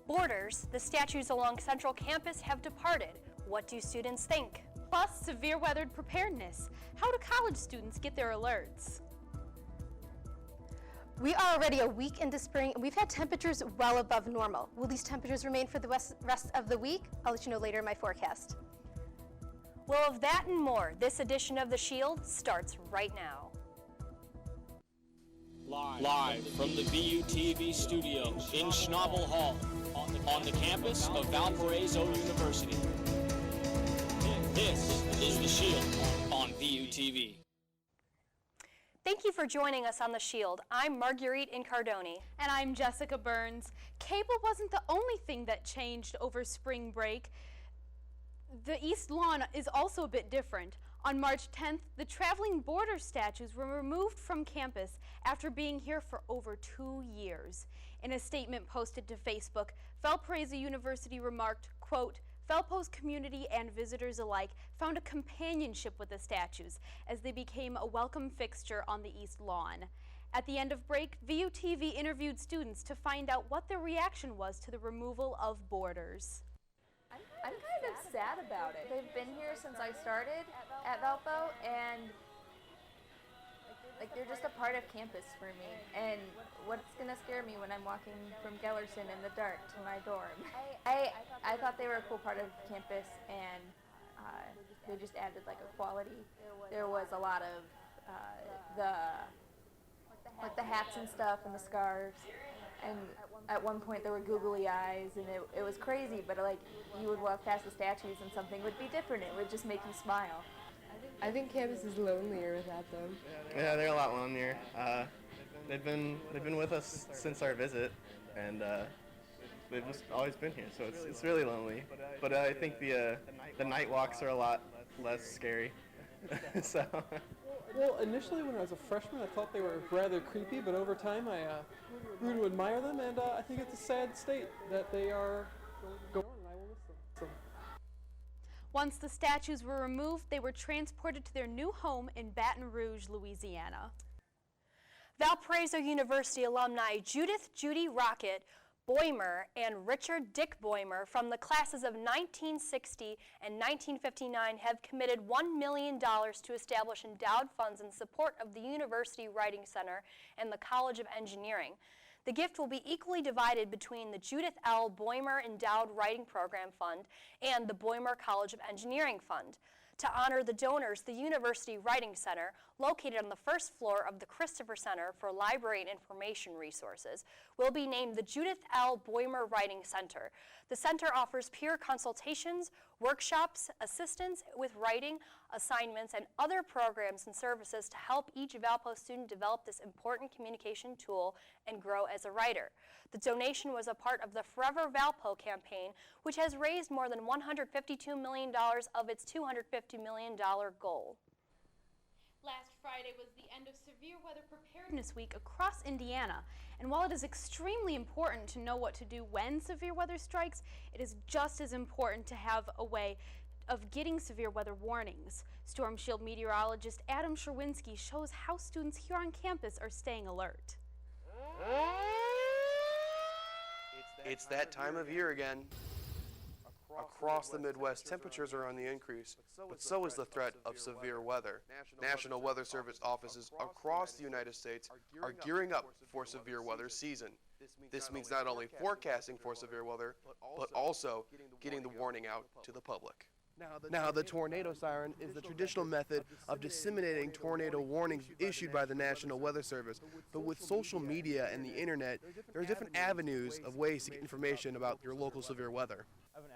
Borders, the statues along Central Campus have departed. What do students think? Plus, severe weather preparedness. How do college students get their alerts? We are already a week into spring, and we've had temperatures well above normal. Will these temperatures remain for the rest of the week? I'll let you know later in my forecast. Well, of that and more, this edition of The Shield starts right now. Live from the VUTV studio in Schnabel Hall on the campus of Valparaiso University. This is The Shield on VUTV. Thank you for joining us on The Shield. I'm Marguerite Incardoni. And I'm Jessica Burns. Cable wasn't the only thing that changed over spring break. The East Lawn is also a bit different. On March 10th, the traveling border statues were removed from campus after being here for over 2 years. In a statement posted to Facebook, Valparaiso University remarked, quote, Valpo's community and visitors alike found a companionship with the statues as they became a welcome fixture on the East Lawn. At the end of break, VUTV interviewed students to find out what their reaction was to the removal of borders. I'm kind of sad about it. They've been here since I started at Valpo, and they're just a part of campus for me. And what's gonna scare me when I'm walking from Gellerson in the dark to my dorm? I thought they were a cool part of campus, and they just added like a quality. There was a lot of the hats and stuff and the scarves. And at one point there were googly eyes, and it was crazy, but like you would walk past the statues and something would be different. It would just make you smile. I think campus is lonelier without them. Yeah, they're a lot lonelier. They've been with us since our visit, and they've just always been here, so it's really lonely. But I think the night walks are a lot less scary. So. Well, initially when I was a freshman, I thought they were rather creepy, but over time I grew to admire them, and I think it's a sad state that they are going on, and I will miss them. Once the statues were removed, they were transported to their new home in Baton Rouge, Louisiana. Valparaiso University alumni Judith Judy Rocket Boymer and Richard Dick Boymer from the classes of 1960 and 1959 have committed $1 million to establish endowed funds in support of the University Writing Center and the College of Engineering. The gift will be equally divided between the Judith L. Boymer Endowed Writing Program Fund and the Boymer College of Engineering Fund. To honor the donors, the University Writing Center, located on the first floor of the Christopher Center for Library and Information Resources, will be named the Judith L. Boymer Writing Center. The center offers peer consultations, workshops, assistance with writing, assignments, and other programs and services to help each Valpo student develop this important communication tool and grow as a writer. The donation was a part of the Forever Valpo campaign, which has raised more than $152 million of its $250 million goal. Last Friday was the end of Severe Weather Preparedness Week across Indiana, and while it is extremely important to know what to do when severe weather strikes, it is just as important to have a way of getting severe weather warnings. Storm Shield meteorologist Adam Sherwinski shows how students here on campus are staying alert. It's that time of year again. Across the Midwest, temperatures are on the increase, but so is the threat of severe weather. National Weather Service offices across the United States are gearing up for severe weather season. This means not only forecasting for severe weather, but also getting the warning out to the public. Now, the tornado siren is the traditional method of disseminating tornado warnings issued by the National Weather Service. But with social media and the internet, there are different avenues of ways to get information about your local severe weather.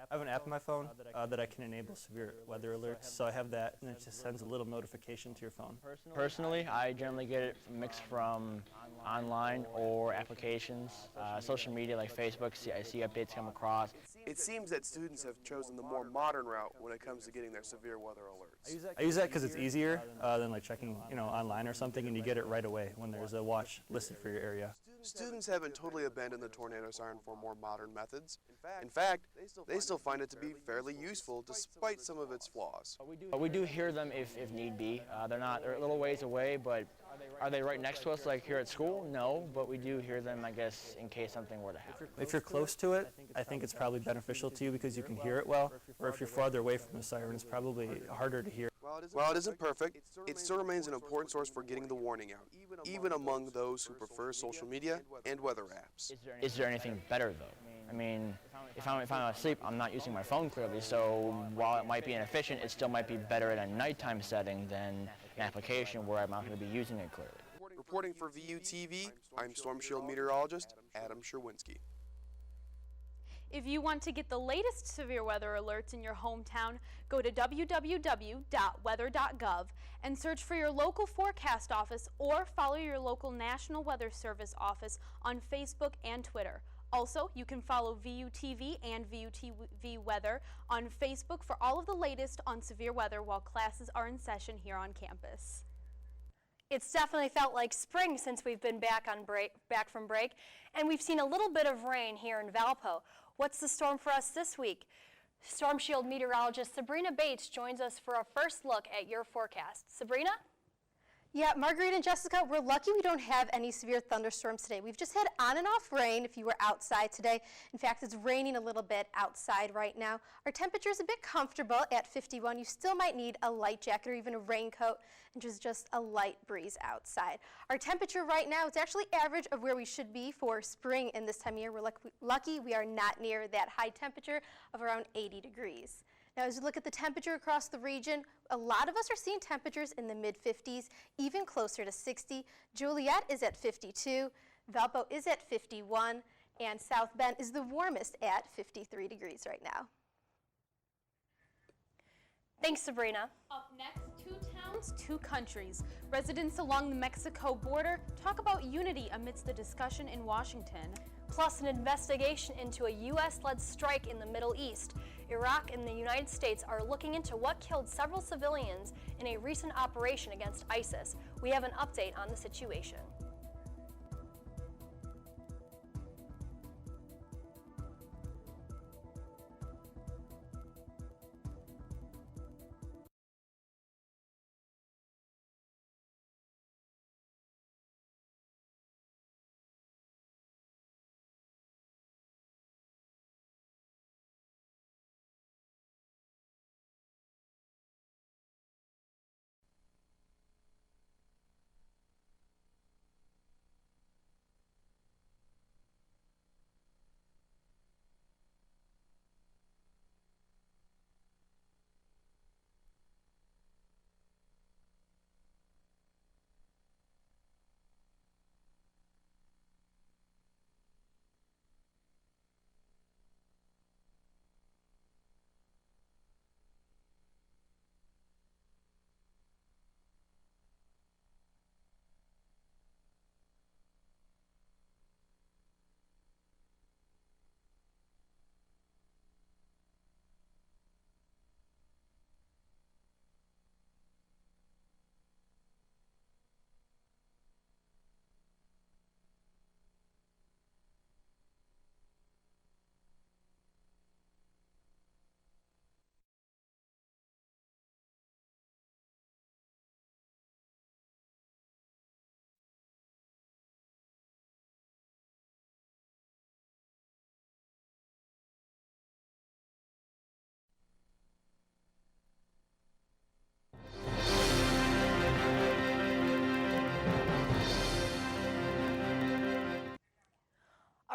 I have an app on my phone that I can enable severe weather alerts, so I have that, and it just sends a little notification to your phone. Personally, I generally get it mixed from online or applications, social media like Facebook. I see updates come across. It seems that students have chosen the more modern route when it comes to getting their severe weather alerts. I use that because it's easier than like checking, online or something, and you get it right away when there's a watch listed for your area. Students haven't totally abandoned the tornado siren for more modern methods. In fact, they still find it to be fairly useful despite some of its flaws. We do hear them if need be. They're a little ways away, but Are they right next to us like here at school? No, but we do hear them, I guess, in case something were to happen. If you're close to it, I think it's probably beneficial to you because you can hear it well, or if you're farther away from the siren, it's probably harder to hear. While it isn't perfect, it still remains an important source for getting the warning out, even among those who prefer social media and weather apps. Is there anything better, though? I mean, if I'm asleep, I'm not using my phone clearly, so while it might be inefficient, it still might be better in a nighttime setting than an application where I'm not going to be using it clearly. Reporting for VUTV, I'm Storm Shield meteorologist Adam Sherwinski. If you want to get the latest severe weather alerts in your hometown, go to www.weather.gov and search for your local forecast office or follow your local National Weather Service office on Facebook and Twitter. Also, you can follow VUTV and VUTV Weather on Facebook for all of the latest on severe weather while classes are in session here on campus. It's definitely felt like spring since we've been back from break, and we've seen a little bit of rain here in Valpo. What's the storm for us this week? Storm Shield meteorologist Sabrina Bates joins us for a first look at your forecast. Sabrina? Yeah, Marguerite and Jessica, we're lucky we don't have any severe thunderstorms today. We've just had on and off rain if you were outside today. In fact, it's raining a little bit outside right now. Our temperature is a bit comfortable at 51. You still might need a light jacket or even a raincoat, and just a light breeze outside. Our temperature right now is actually average of where we should be for spring in this time of year. We're lucky we are not near that high temperature of around 80 degrees. Now, as you look at the temperature across the region, a lot of us are seeing temperatures in the mid-50s, even closer to 60. Joliet is at 52, Valpo is at 51, and South Bend is the warmest at 53 degrees right now. Thanks, Sabrina. Up next, 2 towns, 2 countries. Residents along the Mexico border talk about unity amidst the discussion in Washington. Plus an investigation into a U.S.-led strike in the Middle East. Iraq and the United States are looking into what killed several civilians in a recent operation against ISIS. We have an update on the situation.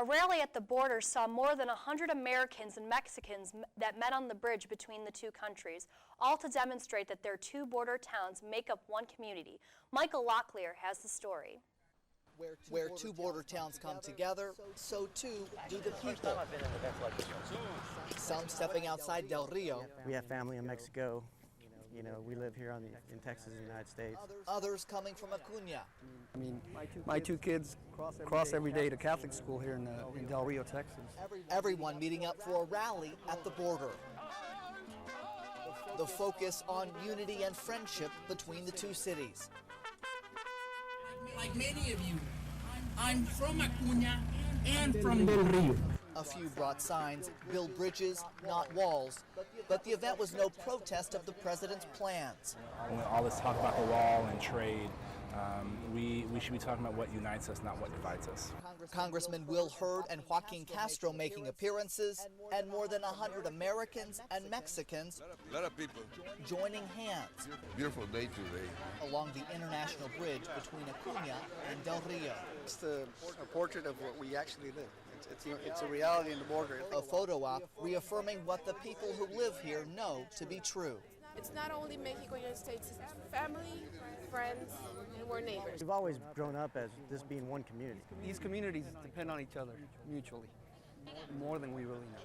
A rally at the border saw more than 100 Americans and Mexicans that met on the bridge between the 2 countries, all to demonstrate that their 2 border towns make up one community. Michael Locklear has the story. Where 2 border towns come together, so too do the people. Some stepping outside Del Rio. We have family in Mexico. You know, we live here in Texas, in the United States. Others coming from Acuña. I mean, my 2 kids cross every day to Catholic school here in Del Rio, Texas. Everyone meeting up for a rally at the border. The focus on unity and friendship between the 2 cities. Like many of you, I'm from Acuña and from Del Rio. A few brought signs, build bridges, not walls. But the event was no protest of the president's plans. When all this talk about the wall and trade, We should be talking about what unites us, not what divides us. Congressman Will Hurd and Joaquin Castro making appearances, and more than 100 Americans and Mexicans a lot of people joining hands. Beautiful day today. Along the international bridge between Acuña and Del Rio. It's a portrait of what we actually live. It's a reality in the border. A photo op reaffirming what the people who live here know to be true. It's not only Mexico and United States, it's family, friends, and we're neighbors. We've always grown up as this being one community. These communities depend on each other mutually, more than we really know.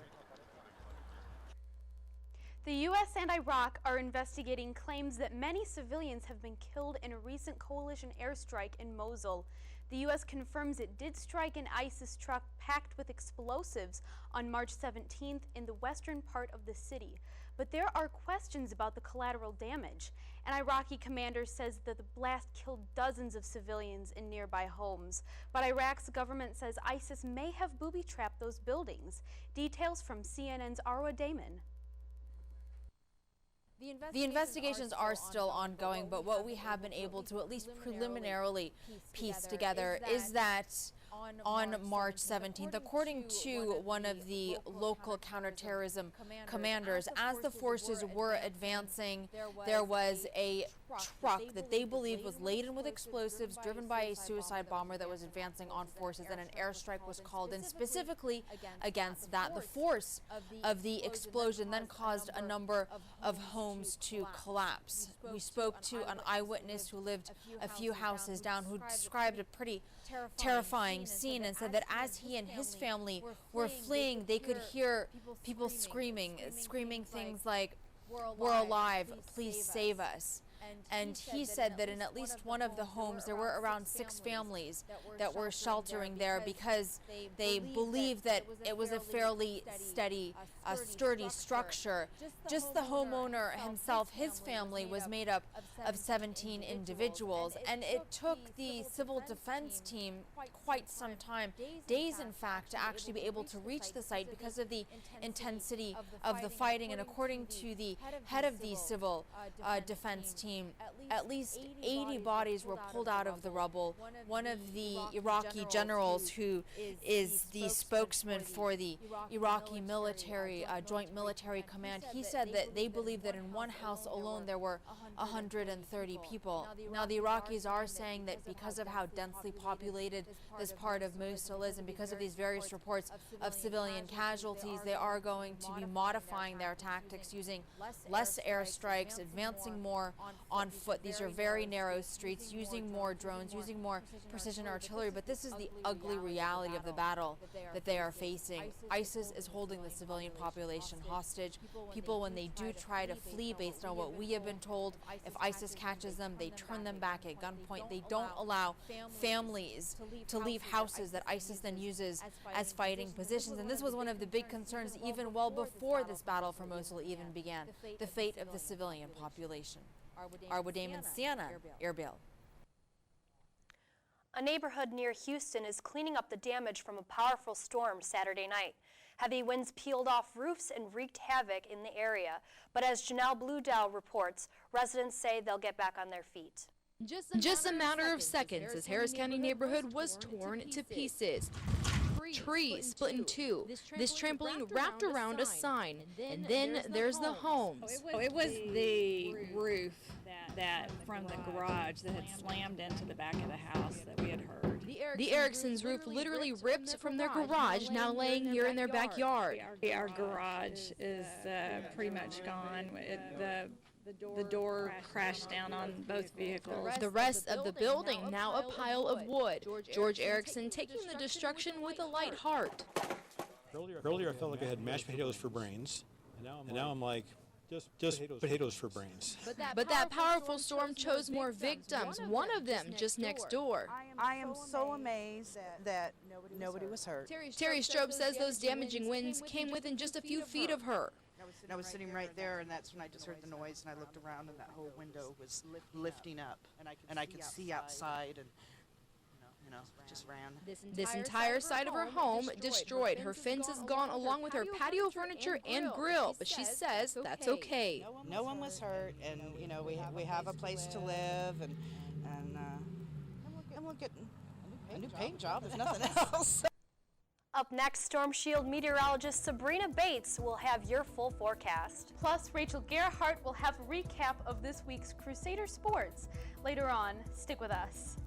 The U.S. and Iraq are investigating claims that many civilians have been killed in a recent coalition airstrike in Mosul. The U.S. confirms it did strike an ISIS truck packed with explosives on March 17th in the western part of the city. But there are questions about the collateral damage. An Iraqi commander says that the blast killed dozens of civilians in nearby homes. But Iraq's government says ISIS may have booby-trapped those buildings. Details from CNN's Arwa Damon. The investigations are still ongoing, but what we have been able to at least preliminarily piece together is that on March 17th, according to one of the local counterterrorism commanders, as the forces were advancing, there was a truck that they believed was laden with explosives driven by a suicide bomber that was advancing on forces, and an airstrike was called in specifically against that. The force of the explosion then caused a number of homes to collapse. We spoke to an eyewitness who lived a few houses down who described a pretty terrifying scene and said that as he and his family were fleeing, they could hear people screaming things like, "We're alive, please save us." And he said that in at least one of the homes there were around 6 families that were sheltering there because they believed that it was a fairly sturdy structure. Just the homeowner himself, his family, was made up of 17 individuals, and it took the civil defense team quite some time, days in fact, to actually be able to reach the site because of the intensity of the fighting. And according to the head of the civil defense team, at least 80 bodies were pulled out of the rubble. One of the Iraqi generals, who is the spokesman for the Iraqi military, Joint Military Command, he said that they believe that in one house alone there were 130 people. Now the Iraqis are saying that because of how densely populated this part of Mosul is, and because of these various reports of civilian casualties, they are going to be modifying their tactics, using less airstrikes, advancing more on foot. These are very narrow streets, using more drones, using more precision artillery, but this is the ugly reality of the battle that they are facing. ISIS is holding the civilian population hostage. People, when they do try to flee, based on what we have been told, if ISIS catches them, they turn them back at gunpoint. They don't allow families to leave houses that ISIS then uses as fighting positions. And this was one of the big concerns even well before this battle for Mosul even began, the fate of the civilian population. Arwa Damon, Siena, Erbil. A neighborhood near Houston is cleaning up the damage from a powerful storm Saturday night. Heavy winds peeled off roofs and wreaked havoc in the area. But as Janelle Bluedow reports, residents say they'll get back on their feet. Just a matter of seconds as Harris County neighborhood was torn to pieces. Trees split in two. This trampoline wrapped around a sign. And then there's the homes. It was the roof that from the garage that had slammed into the back of the house that we had heard. The Ericksons' roof literally ripped from their garage, now laying here in their backyard. Our garage is pretty much gone. The door crashed down on both vehicles. The rest of the building now a pile of wood. George Erickson taking the destruction with a light heart. Earlier I felt like I had mashed potatoes for brains, and now I'm like, just potatoes for brains. But that powerful storm chose more victims, one of them just next door. I am so amazed that nobody was hurt. Terry Strobe says those damaging winds came within just a few feet of her. I was sitting right there, and that's when I just heard the noise, and I looked around, and that whole window was lifting up, and I could see outside, and just ran. This entire side of her home destroyed. Her fence is gone, along with her patio furniture and grill, but she says that's okay. No one was hurt, and we have a place to live, and we'll get a new paint job if nothing else. Up next, Storm Shield meteorologist Sabrina Bates will have your full forecast. Plus, Rachel Gerhardt will have a recap of this week's Crusader sports. Later on, stick with us.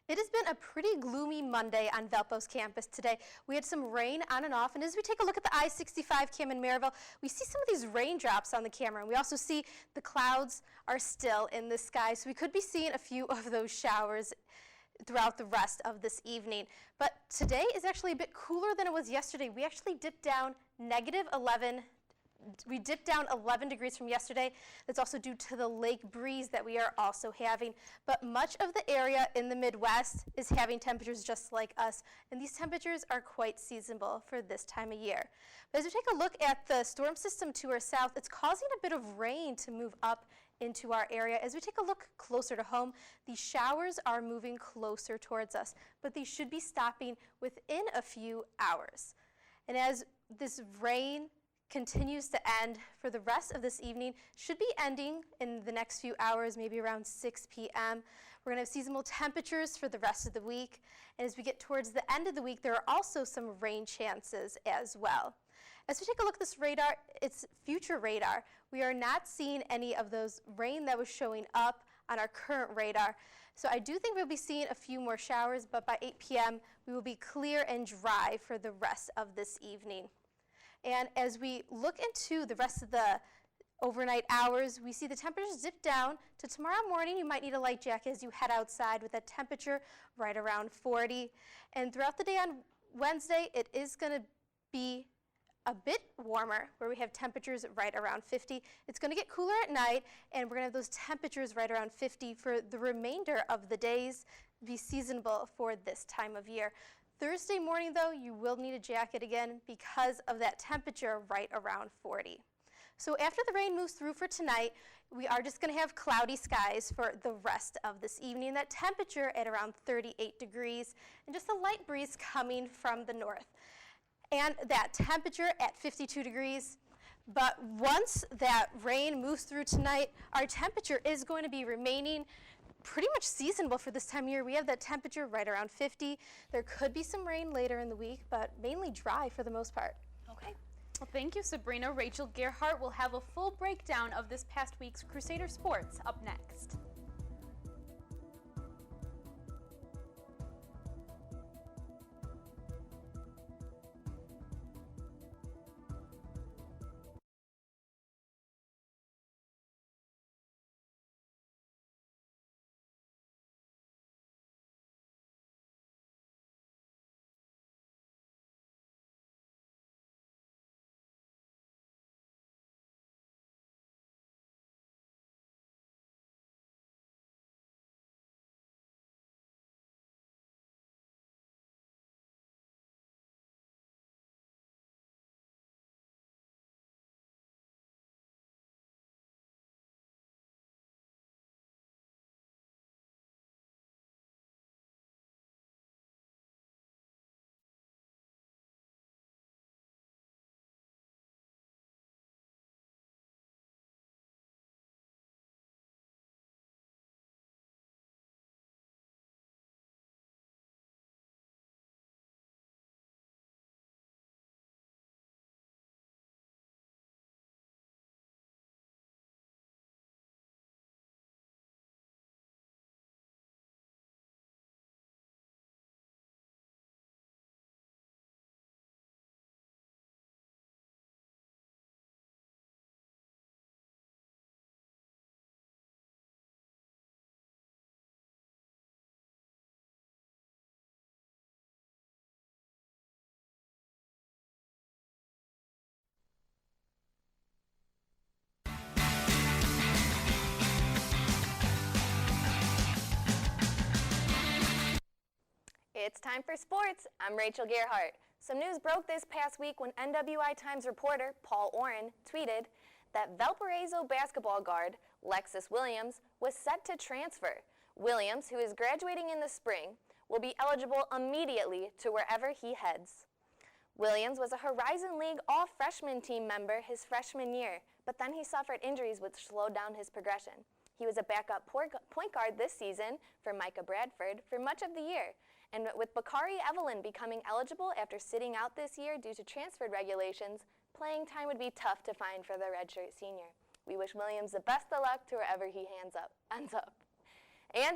It has been a pretty gloomy Monday on Valpo's campus today. We had some rain on and off, and as we take a look at the I-65 cam in Maryville, we see some of these raindrops on the camera, and we also see the clouds are still in the sky, so we could be seeing a few of those showers throughout the rest of this evening. But today is actually a bit cooler than it was yesterday. We actually dipped down -11. We dipped down 11 degrees from yesterday. That's also due to the lake breeze that we are also having. But much of the area in the Midwest is having temperatures just like us, and these temperatures are quite seasonable for this time of year. But as we take a look at the storm system to our south, it's causing a bit of rain to move up into our area. As we take a look closer to home, these showers are moving closer towards us, but these should be stopping within a few hours. And as this rain continues to end for the rest of this evening, should be ending in the next few hours, maybe around 6 p.m. We're going to have seasonal temperatures for the rest of the week. And as we get towards the end of the week, there are also some rain chances as well. As we take a look at this radar, it's future radar. We are not seeing any of those rain that was showing up on our current radar. So I do think we'll be seeing a few more showers, but by 8 p.m. we will be clear and dry for the rest of this evening. And as we look into the rest of the overnight hours, we see the temperatures dip down to tomorrow morning. You might need a light jacket as you head outside with a temperature right around 40. And throughout the day on Wednesday, it is going to be a bit warmer, where we have temperatures right around 50. It's going to get cooler at night, and we're going to have those temperatures right around 50 for the remainder of the days, be seasonable for this time of year. Thursday morning, though, you will need a jacket again because of that temperature right around 40. So after the rain moves through for tonight, we are just going to have cloudy skies for the rest of this evening. That temperature at around 38 degrees and just a light breeze coming from the north. And that temperature at 52 degrees. But once that rain moves through tonight, our temperature is going to be remaining pretty much seasonable for this time of year. We have that temperature right around 50. There could be some rain later in the week, but mainly dry for the most part. Okay. Well, thank you, Sabrina. Rachel Gerhardt will have a full breakdown of this past week's Crusader sports up next. It's time for sports. I'm Rachel Gerhart. Some news broke this past week when NWI Times reporter Paul Oren tweeted that Valparaiso basketball guard Lexus Williams was set to transfer. Williams, who is graduating in the spring, will be eligible immediately to wherever he heads. Williams was a Horizon League All-Freshman team member his freshman year, but then he suffered injuries which slowed down his progression. He was a backup point guard this season for Micah Bradford for much of the year, and with Bakari Evelyn becoming eligible after sitting out this year due to transfer regulations, playing time would be tough to find for the redshirt senior. We wish Williams the best of luck to wherever he ends up. And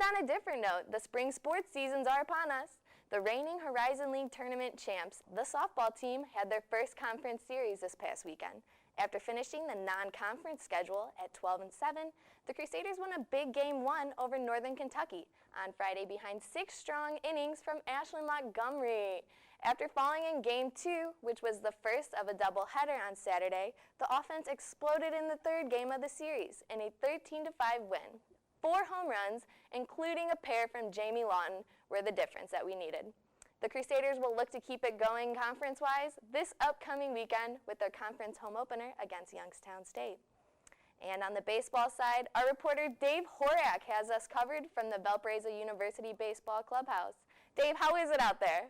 on a different note, the spring sports seasons are upon us. The reigning Horizon League tournament champs, the softball team, had their first conference series this past weekend. After finishing the non-conference schedule at 12-7, the Crusaders won a big Game 1 over Northern Kentucky on Friday behind 6 strong innings from Ashlyn Montgomery. After falling in Game 2, which was the first of a doubleheader on Saturday, the offense exploded in the third game of the series in a 13-5 win. 4 home runs, including a pair from Jamie Lawton, were the difference that we needed. The Crusaders will look to keep it going conference-wise this upcoming weekend with their conference home opener against Youngstown State. And on the baseball side, our reporter Dave Horak has us covered from the Valparaiso University Baseball Clubhouse. Dave, how is it out there?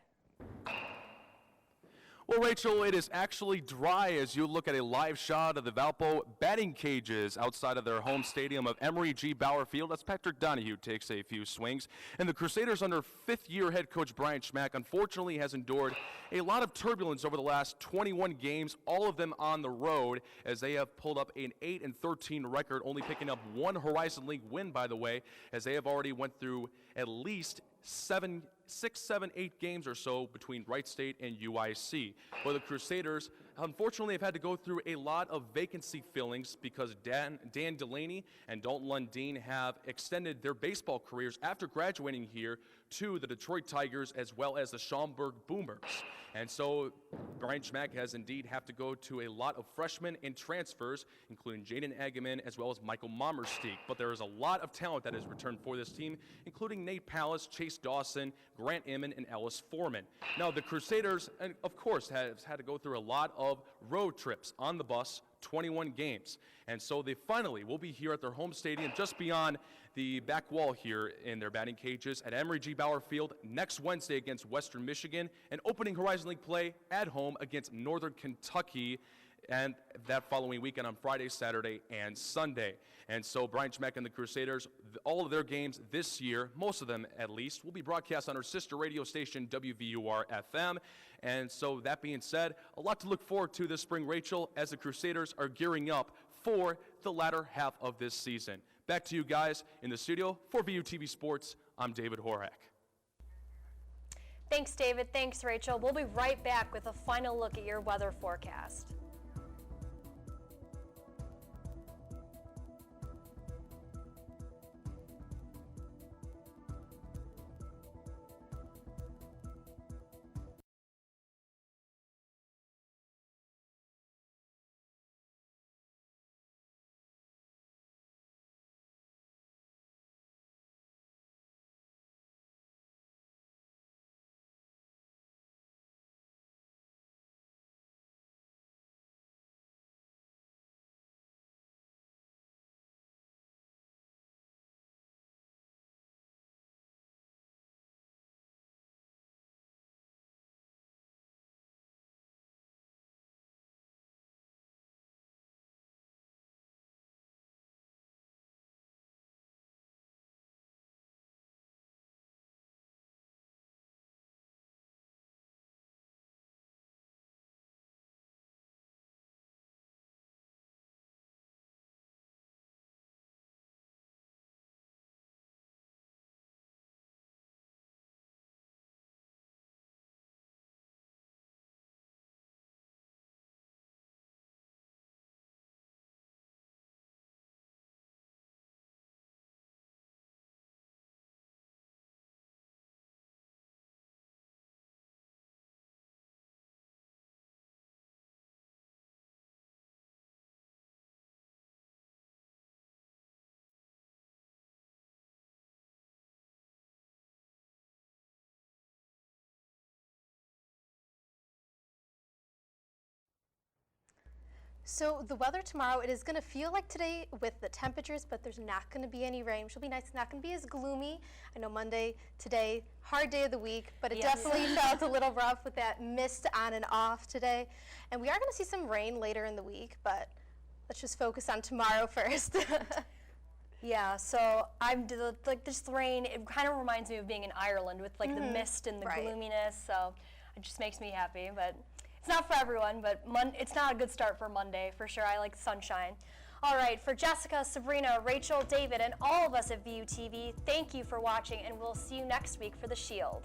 Well, Rachel, it is actually dry as you look at a live shot of the Valpo batting cages outside of their home stadium of Emory G. Bauer Field. That's Patrick Donahue takes a few swings. And the Crusaders under fifth-year head coach Brian Schmack unfortunately has endured a lot of turbulence over the last 21 games, all of them on the road, as they have pulled up an 8-13 record, only picking up 1 Horizon League win, by the way, as they have already went through at least 6, 7, 8 games or so between Wright State and UIC. Well, the Crusaders, unfortunately, have had to go through a lot of vacancy fillings because Dan Delaney and Dalton Lundeen have extended their baseball careers after graduating here to the Detroit Tigers as well as the Schaumburg Boomers. And so Brian Schmack has indeed have to go to a lot of freshmen and transfers, including Jaden Eggeman as well as Michael Mommersteek. But there is a lot of talent that has returned for this team, including Nate Pallas, Chase Dawson, Grant Immon, and Ellis Foreman. Now, the Crusaders, of course, have had to go through a lot of road trips on the bus, 21 games. And so they finally will be here at their home stadium just beyond the back wall here in their batting cages at Emory G. Bauer Field next Wednesday against Western Michigan, and opening Horizon League play at home against Northern Kentucky, and that following weekend on Friday, Saturday, and Sunday. And so Brian Schmack and the Crusaders, all of their games this year, most of them at least, will be broadcast on our sister radio station, WVUR-FM. And so that being said, a lot to look forward to this spring, Rachel, as the Crusaders are gearing up for the latter half of this season. Back to you guys in the studio for VUTV Sports. I'm David Horak. Thanks, David. Thanks, Rachel. We'll be right back with a final look at your weather forecast. So the weather tomorrow, it is going to feel like today with the temperatures, but there's not going to be any rain, which will be nice. It's not going to be as gloomy. I know Monday, today, hard day of the week, but it definitely felt a little rough with that mist on and off today. And we are going to see some rain later in the week, but let's just focus on tomorrow first. Yeah, so like this rain, it kind of reminds me of being in Ireland with like the mist and the gloominess, so it just makes me happy, but it's not for everyone, but it's not a good start for Monday, for sure. I like sunshine. All right, for Jessica, Sabrina, Rachel, David, and all of us at VUTV, thank you for watching, and we'll see you next week for The Shield.